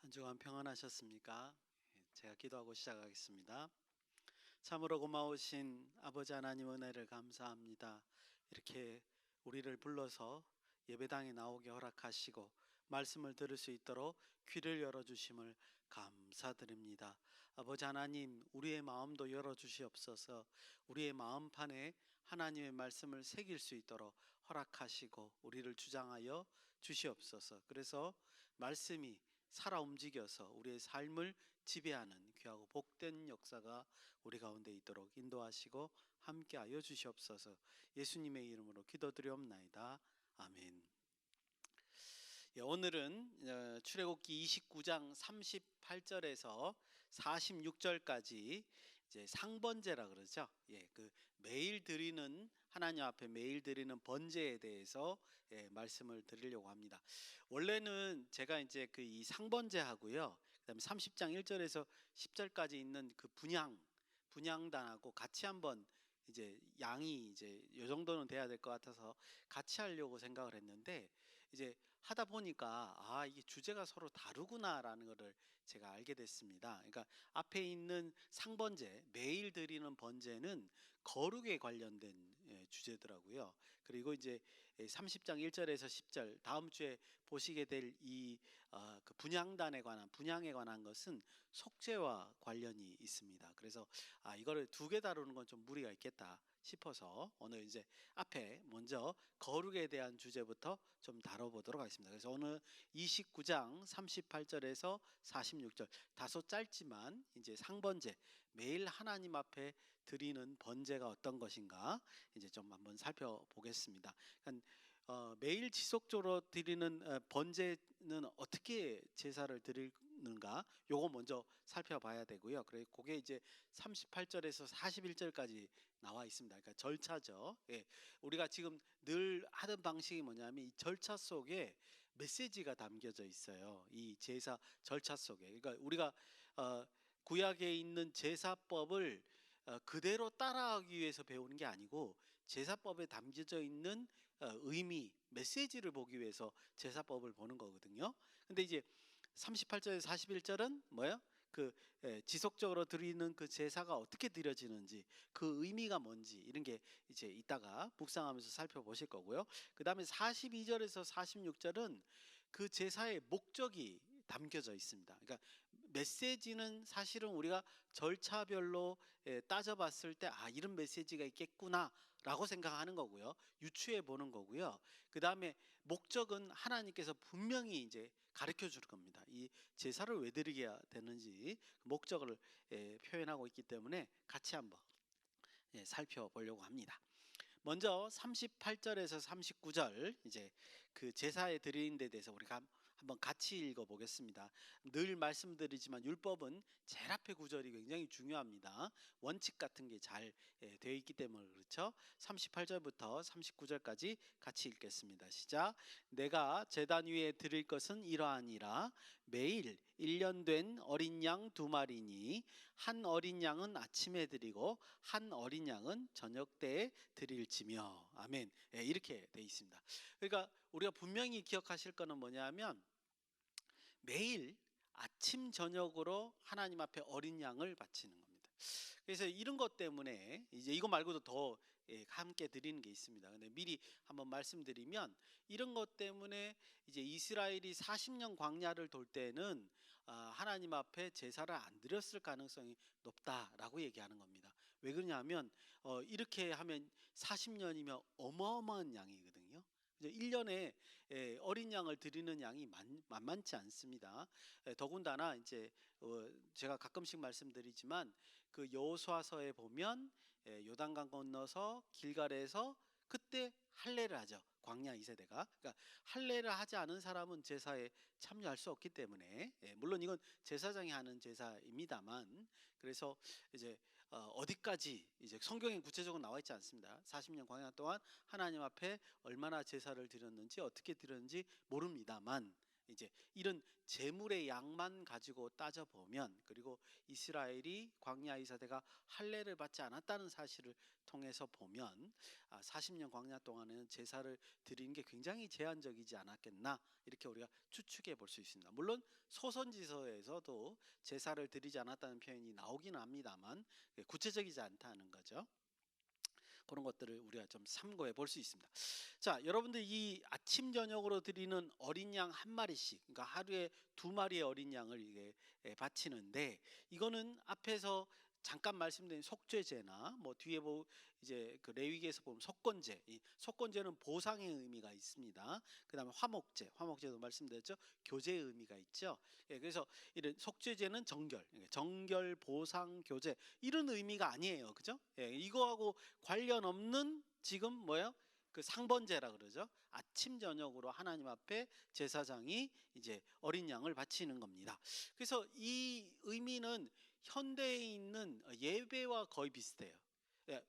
한 주간 평안하셨습니까? 제가 기도하고 시작하겠습니다. 참으로 고마우신 아버지 하나님 은혜를 감사합니다. 이렇게 우리를 불러서 예배당에 나오게 허락하시고 말씀을 들을 수 있도록 귀를 열어주심을 감사드립니다. 아버지 하나님, 우리의 마음도 열어주시옵소서. 우리의 마음판에 하나님의 말씀을 새길 수 있도록 허락하시고 우리를 주장하여 주시옵소서. 그래서 말씀이 살아 움직여서 우리의 삶을 지배하는 귀하고 복된 역사가 우리 가운데 있도록 인도하시고 함께하여 주시옵소서. 예수님의 이름으로 기도드리옵나이다. 아멘. 오늘은 출애굽기 29장 38절에서 46절까지 이제 상번제라 그러죠. 그 매일 드리는 하나님 앞에 매일 드리는 번제에 대해서 말씀을 드리려고 합니다. 원래는 제가 이제 그 이 상번제하고요, 그다음에 30장 1절에서 10절까지 있는 그 분향단하고 같이 한번 이제 양이 이제 요 정도는 돼야 될 것 같아서 같이 하려고 생각을 했는데, 이제 하다 보니까 이게 주제가 서로 다르구나라는 것을 제가 알게 됐습니다. 그러니까 앞에 있는 상번제, 매일 드리는 번제는 거룩에 관련된 주제더라고요. 그리고 이제 30장 1절에서 10절 다음 주에 보시게 될 이 그 분향단에 관한 분향에 관한 것은 속죄와 관련이 있습니다. 그래서 이거를 두 개 다루는 건 좀 무리가 있겠다 싶어서 오늘 이제 앞에 먼저 거룩에 대한 주제부터 좀 다뤄보도록 하겠습니다. 그래서 오늘 29장 38절에서 46절 다소 짧지만 이제 상번제, 매일 하나님 앞에 드리는 번제가 어떤 것인가 이제 좀 한번 살펴보겠습니다. 그러니까 매일 지속적으로 드리는 번제는 어떻게 제사를 드리는가, 요거 먼저 살펴봐야 되고요. 그래 그게 이제 38절에서 41절까지 나와 있습니다. 그러니까 절차죠. 우리가 지금 늘 하던 방식이 뭐냐면 이 절차 속에 메시지가 담겨져 있어요. 이 제사 절차 속에. 그러니까 우리가 구약에 있는 제사법을 그대로 따라하기 위해서 배우는 게 아니고 제사법에 담겨져 있는 의미, 메시지를 보기 위해서 제사법을 보는 거거든요. 근데 이제 38절에서 41절은 뭐예요? 지속적으로 드리는 그 제사가 어떻게 드려지는지, 그 의미가 뭔지 이런 게 이제 이따가 묵상하면서 살펴보실 거고요. 그 다음에 42절에서 46절은 그 제사의 목적이 담겨져 있습니다. 그러니까 메시지는 사실은 우리가 절차별로 따져봤을 때 이런 메시지가 있겠구나라고 생각하는 거고요. 유추해 보는 거고요. 그 다음에 목적은 하나님께서 분명히 이제 가르쳐 줄 겁니다. 이 제사를 왜 드리게 되는지 목적을 표현하고 있기 때문에 같이 한번 살펴보려고 합니다. 먼저 38절에서 39절 이제 그 제사에 드리는 데 대해서 우리가 한번 같이 읽어보겠습니다. 늘 말씀드리지만 율법은 제일 앞에 구절이 굉장히 중요합니다. 원칙 같은 게 잘 되어 있기 때문에 그렇죠. 38절부터 39절까지 같이 읽겠습니다. 시작. 내가 제단 위에 드릴 것은 이러하니라. 매일 1년 된 어린 양 2마리니 한 어린 양은 아침에 드리고 한 어린 양은 저녁 때에 드릴지며. 아멘. 이렇게 되어 있습니다. 그러니까 우리가 분명히 기억하실 거는 뭐냐면 매일 아침 저녁으로 하나님 앞에 어린 양을 바치는 겁니다. 그래서 이런 것 때문에 이제 이거 말고도 더 함께 드리는 게 있습니다. 근데 미리 한번 말씀드리면 이런 것 때문에 이제 이스라엘이 40년 광야를 돌 때는 하나님 앞에 제사를 안 드렸을 가능성이 높다라고 얘기하는 겁니다. 왜 그러냐면 이렇게 하면 40년이면 어마어마한 양이거든요. 1년에 어린 양을 드리는 양이 만만치 않습니다. 더군다나 이제 제가 가끔씩 말씀드리지만 그 여호수아서에 보면 요단강 건너서 길갈에서 그때 할례를 하죠. 광야 2세대가. 그러니까 할례를 하지 않은 사람은 제사에 참여할 수 없기 때문에, 물론 이건 제사장이 하는 제사입니다만, 그래서 이제 어디까지 이제 성경에 구체적으로 나와 있지 않습니다. 40년 광야 동안 하나님 앞에 얼마나 제사를 드렸는지 어떻게 드렸는지 모릅니다만, 이제 이런 제물의 양만 가지고 따져보면, 그리고 이스라엘이 광야 2세대가 할례를 받지 않았다는 사실을 통해서 보면 40년 광야 동안에는 제사를 드리는 게 굉장히 제한적이지 않았겠나 이렇게 우리가 추측해 볼 수 있습니다. 물론 소선지서에서도 제사를 드리지 않았다는 표현이 나오긴 합니다만 구체적이지 않다는 거죠. 그런 것들을 우리가 좀 참고해 볼 수 있습니다. 자, 여러분들 이 아침 저녁으로 드리는 어린 양 한 마리씩, 그러니까 하루에 2마리의 어린 양을 이게 바치는데, 이거는 앞에서 잠깐 말씀드린 속죄제나 뭐 뒤에 이제 그 레위기에서 보면 속건제, 이 속건제는 보상의 의미가 있습니다. 그다음에 화목제도 말씀드렸죠. 교제의 의미가 있죠. 그래서 이런 속죄제는 정결, 보상, 교제 이런 의미가 아니에요, 그죠? 이거하고 관련 없는 지금 뭐예요? 그 상번제라 그러죠. 아침 저녁으로 하나님 앞에 제사장이 이제 어린 양을 바치는 겁니다. 그래서 이 의미는 현대에 있는 예배와 거의 비슷해요.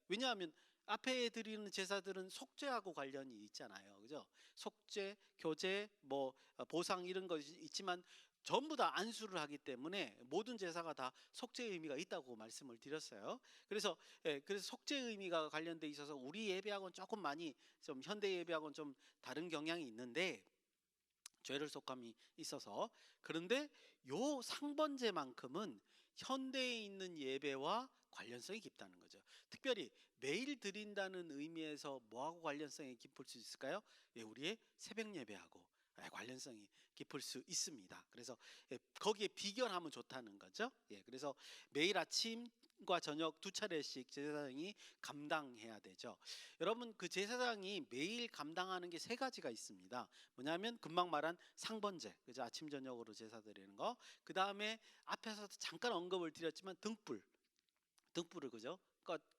왜냐하면 앞에 드리는 제사들은 속죄하고 관련이 있잖아요, 그죠? 속죄, 교제, 뭐 보상 이런 것이 있지만 전부 다 안수를 하기 때문에 모든 제사가 다 속죄의 의미가 있다고 말씀을 드렸어요. 그래서 속죄의 의미가 관련돼 있어서 우리 예배하고는 조금 많이 좀 현대 예배하고는 좀 다른 경향이 있는데 죄를 속함이 있어서, 그런데 요 상번제만큼은 현대에 있는 예배와 관련성이 깊다는 거죠. 특별히 매일 드린다는 의미에서 뭐하고 관련성이 깊을 수 있을까요? 우리의 새벽 예배하고 관련성이 깊을 수 있습니다. 그래서 거기에 비견하면 좋다는 거죠. 그래서 매일 아침과 저녁 2차례씩 제사장이 감당해야 되죠. 여러분, 그 제사장이 매일 감당하는 게 3가지가 있습니다. 뭐냐면 금방 말한 상번제, 그죠? 아침 저녁으로 제사 드리는 거. 그 다음에 앞에서도 잠깐 언급을 드렸지만 등불을 그죠?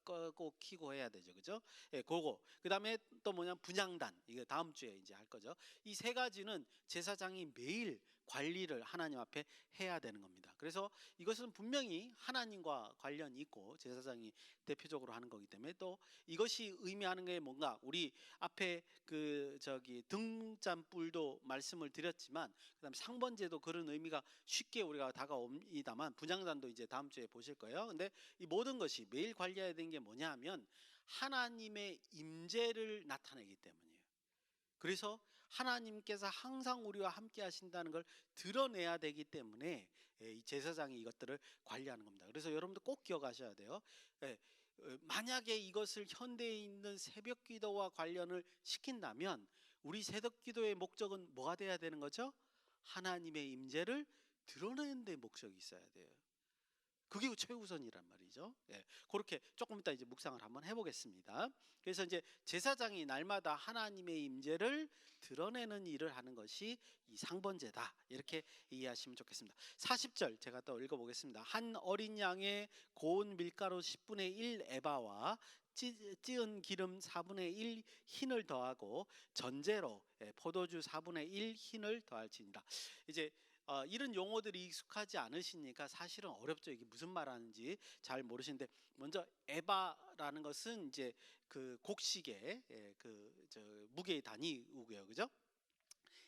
끄고 켜고 해야 되죠, 그죠? 그거. 그 다음에 또 뭐냐, 분향단. 이거 다음 주에 이제 할 거죠. 이 3가지는 제사장이 매일 관리를 하나님 앞에 해야 되는 겁니다. 그래서 이것은 분명히 하나님과 관련이 있고 제사장이 대표적으로 하는 거기 때문에, 또 이것이 의미하는 게 뭔가, 우리 앞에 그 등잔불도 말씀을 드렸지만, 그다음에 상번제도 그런 의미가 쉽게 우리가 다가옵니다만, 분향단도 이제 다음 주에 보실 거예요. 근데 이 모든 것이 매일 관리해야 되는 게 뭐냐 하면 하나님의 임재를 나타내기 때문이에요. 그래서 하나님께서 항상 우리와 함께 하신다는 걸 드러내야 되기 때문에 이 제사장이 이것들을 관리하는 겁니다. 그래서 여러분들 꼭 기억하셔야 돼요. 만약에 이것을 현대에 있는 새벽 기도와 관련을 시킨다면 우리 새벽 기도의 목적은 뭐가 돼야 되는 거죠? 하나님의 임재를 드러내는 데 목적이 있어야 돼요. 그게 최우선이란 말이죠. 그렇게 조금 이따 이제 묵상을 한번 해보겠습니다. 그래서 이제 제사장이 날마다 하나님의 임재를 드러내는 일을 하는 것이 이 상번제다, 이렇게 이해하시면 좋겠습니다. 40절 제가 또 읽어보겠습니다. 한 어린 양의 고운 밀가루 10분의 1 에바와 찌은 기름 4분의 1 흰을 더하고 전제로 포도주 4분의 1 흰을 더할지니라. 이제 이런 용어들이 익숙하지 않으시니까 사실은 어렵죠. 이게 무슨 말하는지 잘 모르시는데, 먼저 에바라는 것은 이제 그 곡식의 무게의 단위고요, 그죠?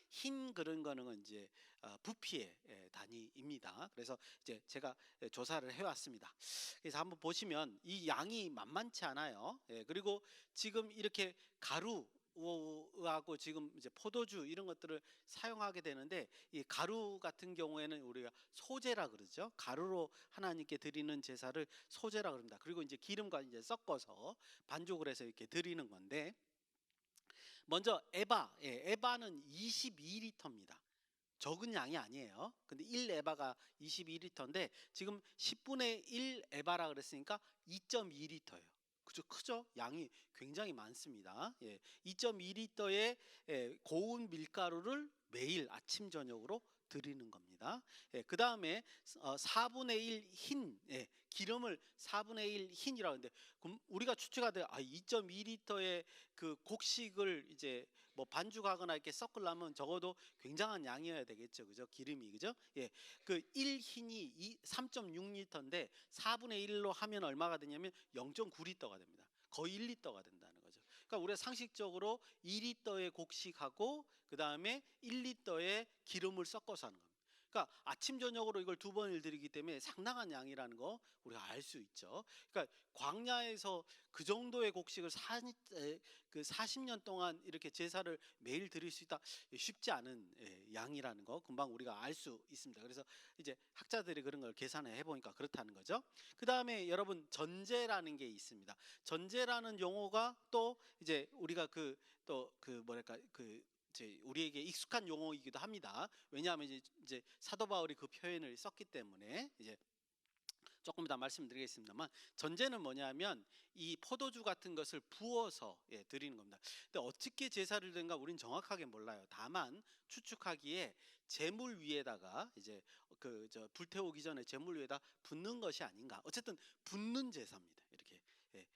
흰 그런 거는 이제 부피의 단위입니다. 그래서 이제 제가 조사를 해왔습니다. 그래서 한번 보시면 이 양이 만만치 않아요. 그리고 지금 이렇게 가루하고 지금 이제 포도주 이런 것들을 사용하게 되는데, 이 가루 같은 경우에는 우리가 소제라 그러죠. 가루로 하나님께 드리는 제사를 소제라 그럽니다. 그리고 이제 기름과 이제 섞어서 반죽을 해서 이렇게 드리는 건데, 먼저 에바는 22리터입니다. 적은 양이 아니에요. 근데 1에바가 22리터인데 지금 10분의 1 에바라 그랬으니까 2.2리터예요. 그죠? 크죠? 양이 굉장히 많습니다. 2.2리터의 고운 밀가루를 매일 아침 저녁으로 드리는 겁니다. 그 다음에 4분의 1 흰, 기름을 4분의 1 흰이라고 하는데, 그럼 우리가 추측하되 2.2리터의 그 곡식을 이제 뭐 반죽하거나 이렇게 섞으려면 적어도 굉장한 양이어야 되겠죠, 그죠? 기름이, 그죠? 그 1흰이 3.6리터인데 4분의 1로 하면 얼마가 되냐면 0.9리터가 됩니다. 거의 1리터가 된다는 거죠. 그러니까 우리가 상식적으로 2리터의 곡식하고 그 다음에 1리터의 기름을 섞어서 하는 겁니다. 그러니까 아침 저녁으로 이걸 두 번을 드리기 때문에 상당한 양이라는 거 우리가 알 수 있죠. 그러니까 광야에서 그 정도의 곡식을 그 40년 동안 이렇게 제사를 매일 드릴 수 있다, 쉽지 않은 양이라는 거 금방 우리가 알 수 있습니다. 그래서 이제 학자들이 그런 걸 계산해 보니까 그렇다는 거죠. 그 다음에 여러분, 전제라는 게 있습니다. 전제라는 용어가 또 이제 우리가 또 뭐랄까 이제 우리에게 익숙한 용어이기도 합니다. 왜냐하면 이제 사도 바울이 그 표현을 썼기 때문에 이제 조금 이따 말씀드리겠습니다만, 전제는 뭐냐면 이 포도주 같은 것을 부어서 드리는 겁니다. 근데 어떻게 제사를 드는가 우리는 정확하게 몰라요. 다만 추측하기에 제물 위에다가 이제 불태우기 전에 제물 위에다 붓는 것이 아닌가. 어쨌든 붓는 제사입니다. 이렇게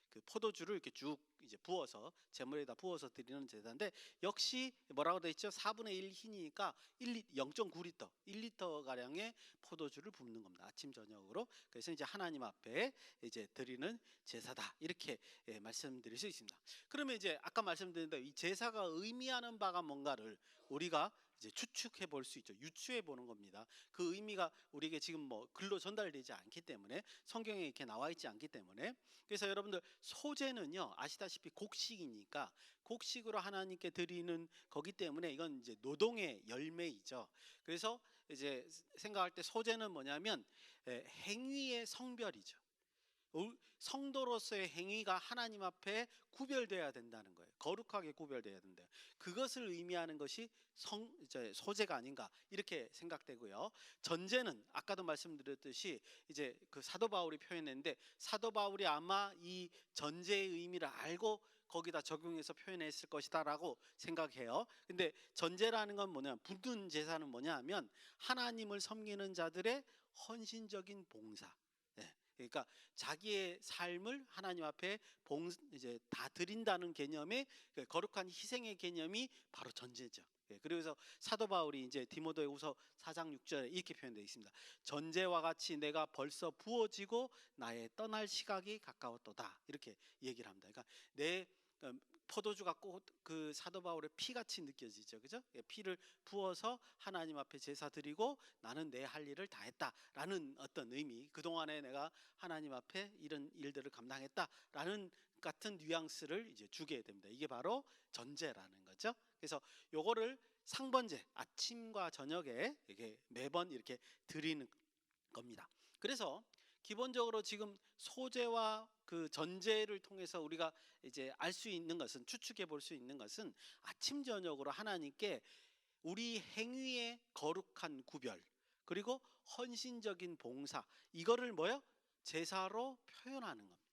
그 포도주를 이렇게 쭉 이제 부어서 제물에다 부어서 드리는 제사인데, 역시 뭐라고 돼 있죠? 4분의 1 흰이니까 0.9리터, 1리터 가량의 포도주를 붓는 겁니다. 아침 저녁으로. 그래서 이제 하나님 앞에 이제 드리는 제사다, 이렇게 말씀드릴 수 있습니다. 그러면 이제 아까 말씀드린 대로 이 제사가 의미하는 바가 뭔가를 우리가 이제 추측해 볼 수 있죠. 유추해 보는 겁니다. 그 의미가 우리에게 지금 뭐 글로 전달되지 않기 때문에, 성경에 이렇게 나와 있지 않기 때문에. 그래서 여러분들, 소제는요 아시다시피 곡식이니까 곡식으로 하나님께 드리는 거기 때문에 이건 이제 노동의 열매이죠. 그래서 이제 생각할 때 소제는 뭐냐면 행위의 성별이죠. 성도로서의 행위가 하나님 앞에 구별돼야 된다는 거예요. 거룩하게 구별돼야 된다. 그것을 의미하는 것이 이제 소제가 아닌가, 이렇게 생각되고요. 전제는 아까도 말씀드렸듯이 이제 그 사도 바울이 표현했는데, 사도 바울이 아마 이 전제의 의미를 알고 거기다 적용해서 표현했을 것이다라고 생각해요. 근데 전제라는 건 뭐냐면, 붓는 제사는 뭐냐면 하나님을 섬기는 자들의 헌신적인 봉사. 그러니까 자기의 삶을 하나님 앞에 이제 다 드린다는 개념의 거룩한 희생의 개념이 바로 전제죠. 그래서 사도 바울이 이제 디모데후서 4장 6절에 이렇게 표현되어 있습니다. 전제와 같이 내가 벌써 부어지고 나의 떠날 시각이 가까웠도다, 이렇게 얘기를 합니다. 그러니까 내 포도주가 꼭 그 사도 바울의 피같이 느껴지죠, 그죠? 피를 부어서 하나님 앞에 제사 드리고 나는 내 할 일을 다 했다라는 어떤 의미, 그 동안에 내가 하나님 앞에 이런 일들을 감당했다라는 같은 뉘앙스를 이제 주게 됩니다. 이게 바로 전제라는 거죠. 그래서 요거를 상번제, 아침과 저녁에 이게 매번 이렇게 드리는 겁니다. 그래서 기본적으로 지금 소제와 그 전제를 통해서 우리가 이제 알 수 있는 것은, 추측해 볼 수 있는 것은, 아침 저녁으로 하나님께 우리 행위의 거룩한 구별, 그리고 헌신적인 봉사, 이거를 뭐요? 제사로 표현하는 겁니다.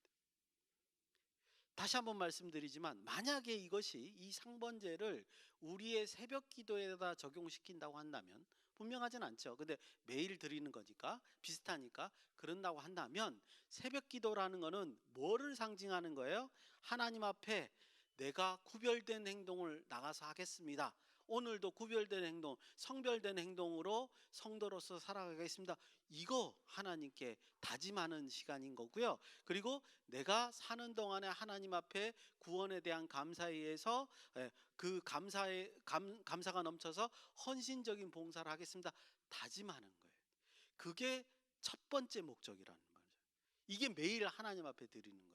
다시 한번 말씀드리지만, 만약에 이것이, 이 상번제를 우리의 새벽 기도에다 적용시킨다고 한다면, 분명하진 않죠. 근데 매일 드리는 거니까 비슷하니까 그런다고 한다면, 새벽 기도라는 거는 뭐를 상징하는 거예요? 하나님 앞에 내가 구별된 행동을 나가서 하겠습니다. 오늘도 구별된 행동, 성별된 행동으로 성도로서 살아가겠습니다. 이거 하나님께 다짐하는 시간인 거고요. 그리고 내가 사는 동안에 하나님 앞에 구원에 대한 감사에 의해서 그 감사가 넘쳐서 헌신적인 봉사를 하겠습니다, 다짐하는 거예요. 그게 첫 번째 목적이라는 거죠. 이게 매일 하나님 앞에 드리는 거예요.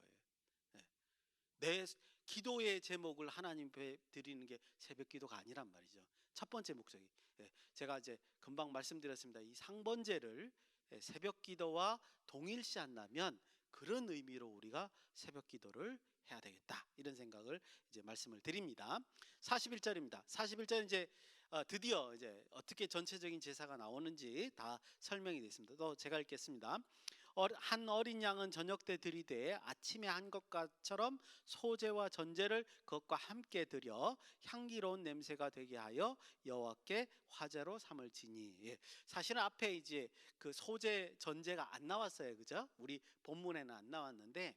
내 기도의 제목을 하나님 앞에 드리는 게 새벽 기도가 아니란 말이죠. 첫 번째 목적이. 제가 이제 금방 말씀드렸습니다. 이 상번제를 새벽 기도와 동일시한다면 그런 의미로 우리가 새벽 기도를 해야 되겠다, 이런 생각을 이제 말씀을 드립니다. 41절입니다. 41절 이제 드디어 이제 어떻게 전체적인 제사가 나오는지 다 설명이 됐습니다. 또 제가 읽겠습니다. 한 어린 양은 저녁 때 드리되 아침에 한 것처럼 소제와 전제를 그것과 함께 드려 향기로운 냄새가 되게 하여 여호와께 화제로 삼을지니. 사실은 앞에 이제 그 소제 전제가 안 나왔어요, 그죠? 우리 본문에는 안 나왔는데,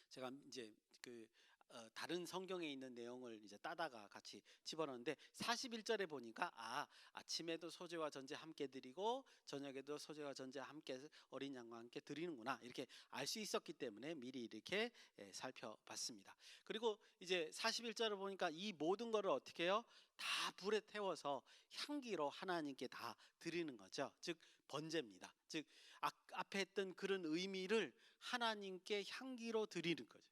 제가 이제 다른 성경에 있는 내용을 이제 따다가 같이 집어넣는데 41절에 보니까 아침에도 소제와 전제 함께 드리고 저녁에도 소제와 전제 함께 어린 양과 함께 드리는구나 이렇게 알 수 있었기 때문에 미리 이렇게 살펴봤습니다. 그리고 이제 41절을 보니까 이 모든 거를 어떻게 해요? 다 불에 태워서 향기로 하나님께 다 드리는 거죠. 즉 번제입니다. 즉 앞에 했던 그런 의미를 하나님께 향기로 드리는 거죠.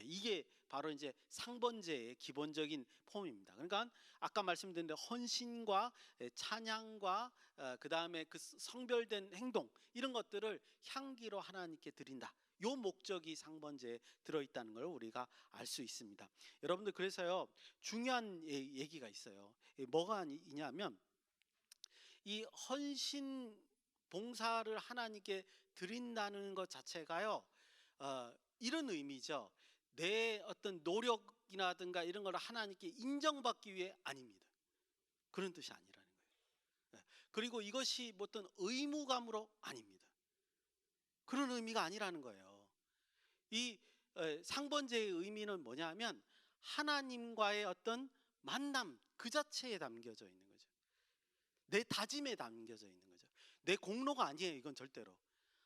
이게 바로 이제 상번제의 기본적인 폼입니다. 그러니까 아까 말씀드린 대로 헌신과 찬양과 그 다음에 그 성별된 행동 이런 것들을 향기로 하나님께 드린다. 요 목적이 상번제에 들어있다는 걸 우리가 알 수 있습니다. 여러분들 그래서요 중요한 얘기가 있어요. 뭐가 있냐면 이 헌신 봉사를 하나님께 드린다는 것 자체가요 이런 의미죠. 내 어떤 노력이라든가 이런 걸 하나님께 인정받기 위해 아닙니다. 그런 뜻이 아니라는 거예요. 그리고 이것이 어떤 의무감으로 아닙니다. 그런 의미가 아니라는 거예요. 이 상번제의 의미는 뭐냐면 하나님과의 어떤 만남 그 자체에 담겨져 있는 거죠. 내 다짐에 담겨져 있는 거죠. 내 공로가 아니에요. 이건 절대로.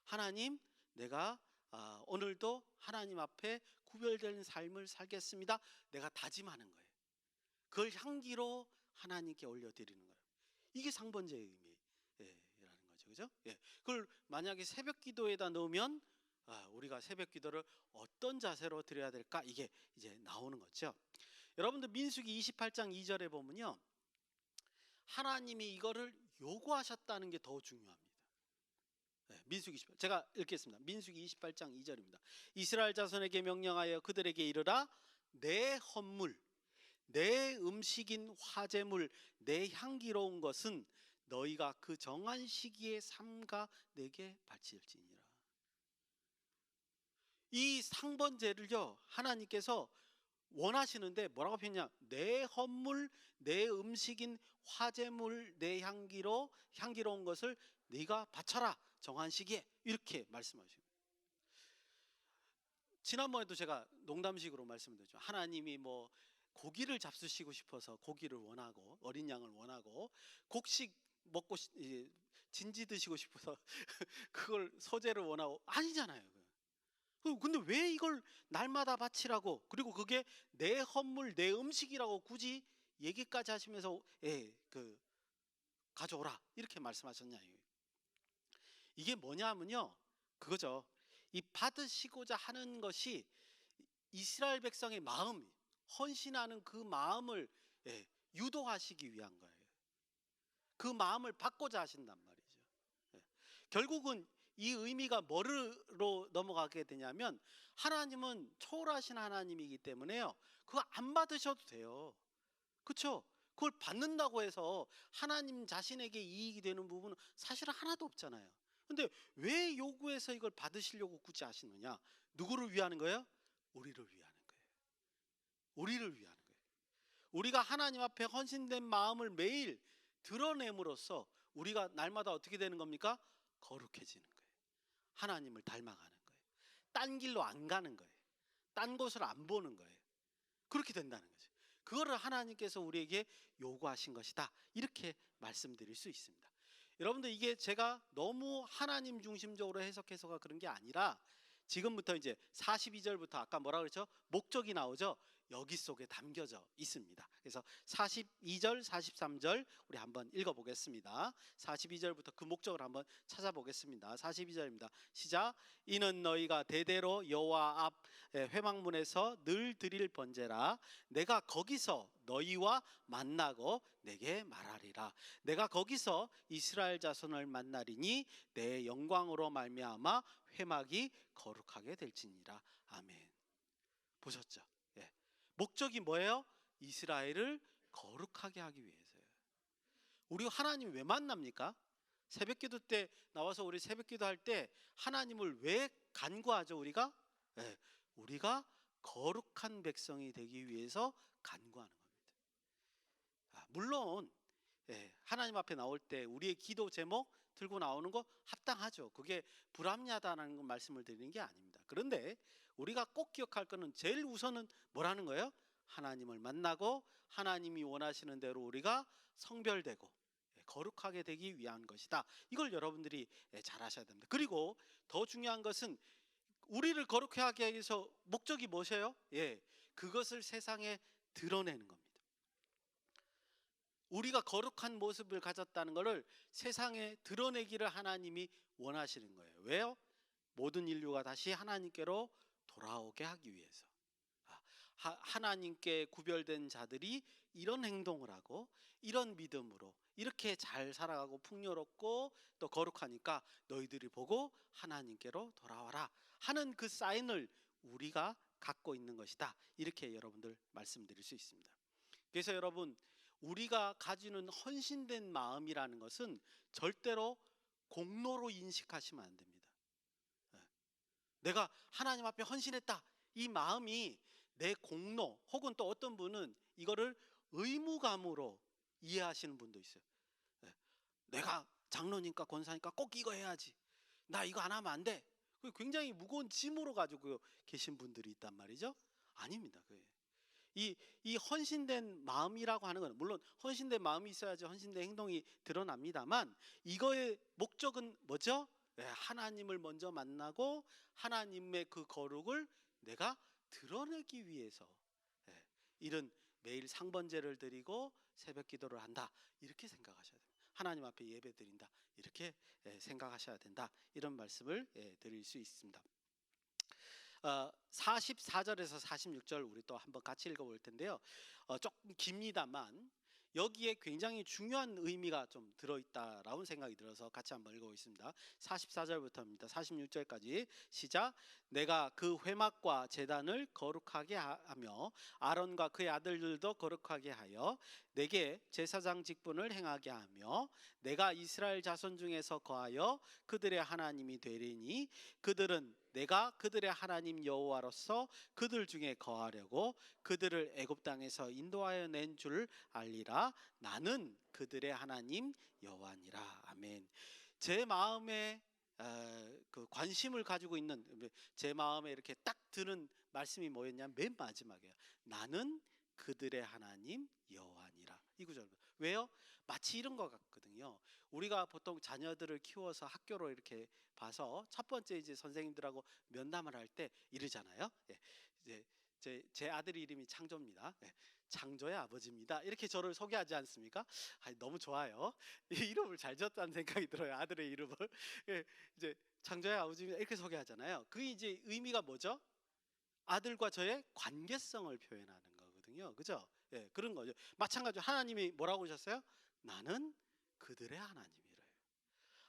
하나님 내가 오늘도 하나님 앞에 구별된 삶을 살겠습니다. 내가 다짐하는 거예요. 그걸 향기로 하나님께 올려드리는 거예요. 이게 상번제의 의미라는 거죠. 그죠? 그걸 만약에 새벽 기도에다 넣으면 우리가 새벽 기도를 어떤 자세로 드려야 될까? 이게 이제 나오는 거죠. 여러분들 민수기 28장 2절에 보면요. 하나님이 이거를 요구하셨다는 게 더 중요합니다. 민수기 28, 제가 읽겠습니다. 민수기 28장 2절입니다. 이스라엘 자손에게 명령하여 그들에게 이르라 내 헌물 내 음식인 화제물 내 향기로운 것은 너희가 그 정한 시기에 삼가 내게 바칠지니라. 이 상번제를요 하나님께서 원하시는데 뭐라고 표현냐? 내 헌물 내 음식인 화제물 내 향기로운 것을 네가 바쳐라 정한 시기에 이렇게 말씀하시고 지난번에도 제가 농담식으로 말씀드렸죠. 하나님이 뭐 고기를 잡수시고 싶어서 고기를 원하고 어린 양을 원하고 곡식 먹고 진지 드시고 싶어서 그걸 소재를 원하고 아니잖아요. 근데 왜 이걸 날마다 바치라고 그리고 그게 내 헌물 내 음식이라고 굳이 얘기까지 하시면서 가져오라 이렇게 말씀하셨냐. 이게 뭐냐면요 그거죠. 이 받으시고자 하는 것이 이스라엘 백성의 마음 헌신하는 그 마음을 유도하시기 위한 거예요. 그 마음을 받고자 하신단 말이죠. 결국은 이 의미가 뭐로 넘어가게 되냐면 하나님은 초월하신 하나님이기 때문에요 그거 안 받으셔도 돼요. 그렇죠? 그걸 받는다고 해서 하나님 자신에게 이익이 되는 부분은 사실은 하나도 없잖아요. 근데 왜 요구해서 이걸 받으시려고 굳이 하시느냐? 누구를 위하는 거예요? 우리를 위하는 거예요. 우리를 위하는 거예요. 우리가 하나님 앞에 헌신된 마음을 매일 드러냄으로써 우리가 날마다 어떻게 되는 겁니까? 거룩해지는 거예요. 하나님을 닮아가는 거예요. 딴 길로 안 가는 거예요. 딴 곳을 안 보는 거예요. 그렇게 된다는 거죠. 그거를 하나님께서 우리에게 요구하신 것이다. 이렇게 말씀드릴 수 있습니다. 여러분들 이게 제가 너무 하나님 중심적으로 해석해서가 그런 게 아니라 지금부터 이제 42절부터 아까 뭐라 그랬죠? 목적이 나오죠? 여기 속에 담겨져 있습니다. 그래서 42절, 43절 우리 한번 읽어보겠습니다. 42절부터 그 목적을 한번 찾아보겠습니다. 42절입니다. 시작. 이는 너희가 대대로 여호와 앞 회막문에서 늘 드릴 번제라. 내가 거기서 너희와 만나고 내게 말하리라. 내가 거기서 이스라엘 자손을 만나리니 내 영광으로 말미암아 회막이 거룩하게 될지니라. 아멘. 보셨죠? 목적이 뭐예요? 이스라엘을 거룩하게 하기 위해서요. 우리 하나님 왜 만납니까? 새벽기도 때 나와서 우리 새벽기도 할 때 하나님을 왜 간구하죠? 우리가 거룩한 백성이 되기 위해서 간구하는 겁니다. 물론 하나님 앞에 나올 때 우리의 기도 제목 들고 나오는 거 합당하죠. 그게 불합리하다는 말씀을 드리는 게 아닙니다. 그런데 우리가 꼭 기억할 것은 제일 우선은 뭐라는 거예요? 하나님을 만나고 하나님이 원하시는 대로 우리가 성별되고 거룩하게 되기 위한 것이다. 이걸 여러분들이 잘 아셔야 됩니다. 그리고 더 중요한 것은 우리를 거룩하게 하기 위해서 목적이 무엇이에요? 그것을 세상에 드러내는 겁니다. 우리가 거룩한 모습을 가졌다는 것을 세상에 드러내기를 하나님이 원하시는 거예요. 왜요? 모든 인류가 다시 하나님께로 돌아오게 하기 위해서. 하나님께 구별된 자들이 이런 행동을 하고 이런 믿음으로 이렇게 잘 살아가고 풍요롭고 또 거룩하니까 너희들이 보고 하나님께로 돌아와라 하는 그 사인을 우리가 갖고 있는 것이다. 이렇게 여러분들 말씀드릴 수 있습니다. 그래서 여러분, 우리가 가지는 헌신된 마음이라는 것은 절대로 공로로 인식하시면 안 됩니다. 내가 하나님 앞에 헌신했다, 이 마음이 내 공로, 혹은 또 어떤 분은 이거를 의무감으로 이해하시는 분도 있어요. 내가 장로니까 권사니까 꼭 이거 해야지, 나 이거 안 하면 안 돼. 굉장히 무거운 짐으로 가지고 계신 분들이 있단 말이죠. 아닙니다. 이 헌신된 마음이라고 하는 건, 물론 헌신된 마음이 있어야지 헌신된 행동이 드러납니다만, 이거의 목적은 뭐죠? 하나님을 먼저 만나고 하나님의 그 거룩을 내가 드러내기 위해서 이런 매일 상번제를 드리고 새벽 기도를 한다, 이렇게 생각하셔야 됩니다. 하나님 앞에 예배 드린다, 이렇게 생각하셔야 된다, 이런 말씀을 드릴 수 있습니다. 44절에서 46절 우리 또 한번 같이 읽어볼 텐데요. 조금 깁니다만 여기에 굉장히 중요한 의미가 좀 들어있다라는 생각이 들어서 같이 한번 읽어보겠습니다. 44절부터입니다. 46절까지 시작. 내가 그 회막과 제단을 거룩하게 하며 아론과 그의 아들들도 거룩하게 하여 내게 제사장 직분을 행하게 하며 내가 이스라엘 자손 중에서 거하여 그들의 하나님이 되리니 그들은 내가 그들의 하나님 여호와로서 그들 중에 거하려고 그들을 애굽 땅에서 인도하여 낸 줄 알리라. 나는 그들의 하나님 여호와니라. 아멘. 제 마음에 그 관심을 가지고 있는, 제 마음에 이렇게 딱 드는 말씀이 뭐였냐면 맨 마지막이에요. 나는 그들의 하나님 여호와니라. 이 구절. 왜요? 마치 이런 것 같거든요. 우리가 보통 자녀들을 키워서 학교로 이렇게 봐서 첫 번째 이제 선생님들하고 면담을 할 때 이러잖아요. 이제 제 아들 이름이 창조입니다. 창조의 아버지입니다. 이렇게 저를 소개하지 않습니까? 너무 좋아요. 이 이름을 잘 지었다는 생각이 들어요. 아들의 이름을. 이제 창조의 아버지입니다, 이렇게 소개하잖아요. 그게 이제 의미가 뭐죠? 아들과 저의 관계성을 표현하는 거거든요. 그죠? 그런 거죠. 마찬가지로 하나님이 뭐라고 하셨어요? 나는 그들의 하나님이래요.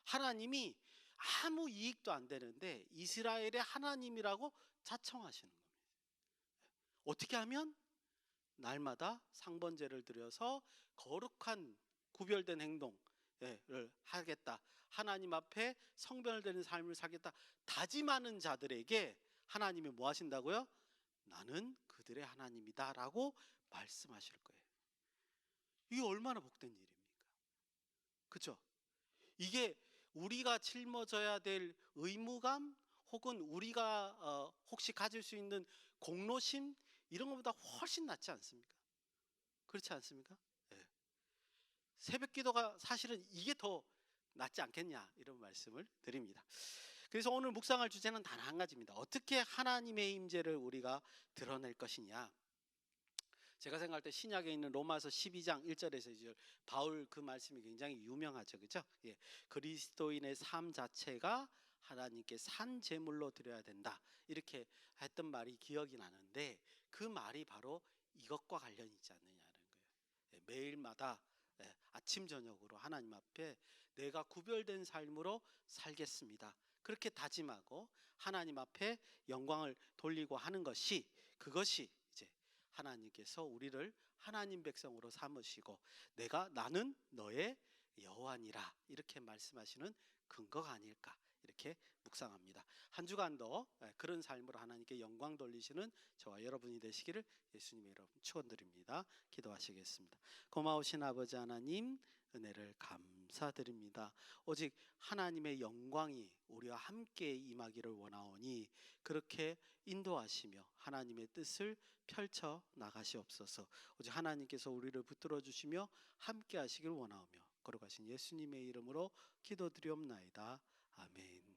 하나님이 아무 이익도 안 되는데 이스라엘의 하나님이라고 자청하시는 겁니다. 어떻게 하면? 날마다 상번제를 드려서 거룩한 구별된 행동을 하겠다, 하나님 앞에 성별되는 삶을 살겠다 다짐하는 자들에게 하나님이 뭐 하신다고요? 나는 그들의 하나님이다 라고 말씀하실 거예요. 이게 얼마나 복된 일입니까? 그렇죠? 이게 우리가 짊어져야 될 의무감, 혹은 우리가 혹시 가질 수 있는 공로심, 이런 것보다 훨씬 낫지 않습니까? 그렇지 않습니까? 새벽 기도가 사실은 이게 더 낫지 않겠냐, 이런 말씀을 드립니다. 그래서 오늘 묵상할 주제는 단 한 가지입니다. 어떻게 하나님의 임재를 우리가 드러낼 것이냐. 제가 생각할 때 신약에 있는 로마서 12장 1절에서 2절, 바울 그 말씀이 굉장히 유명하죠. 그렇죠? 그리스도인의 삶 자체가 하나님께 산 제물로 드려야 된다, 이렇게 했던 말이 기억이 나는데, 그 말이 바로 이것과 관련이 있지 않느냐는 거예요. 매일마다 아침 저녁으로 하나님 앞에 내가 구별된 삶으로 살겠습니다, 그렇게 다짐하고 하나님 앞에 영광을 돌리고 하는 것이, 그것이 이제 하나님께서 우리를 하나님 백성으로 삼으시고 나는 너의 여호와니라, 이렇게 말씀하시는 근거가 아닐까, 이렇게 이렇게 묵상합니다. 한 주간도 그런 삶으로 하나님께 영광 돌리시는 저와 여러분이 되시기를 예수님의 이름 축원드립니다. 기도하시겠습니다. 고마우신 아버지 하나님, 은혜를 감사드립니다. 오직 하나님의 영광이 우리와 함께 임하기를 원하오니 그렇게 인도하시며 하나님의 뜻을 펼쳐 나가시옵소서. 오직 하나님께서 우리를 붙들어 주시며 함께 하시길 원하오며 거룩하신 예수님의 이름으로 기도드리옵나이다. 아멘.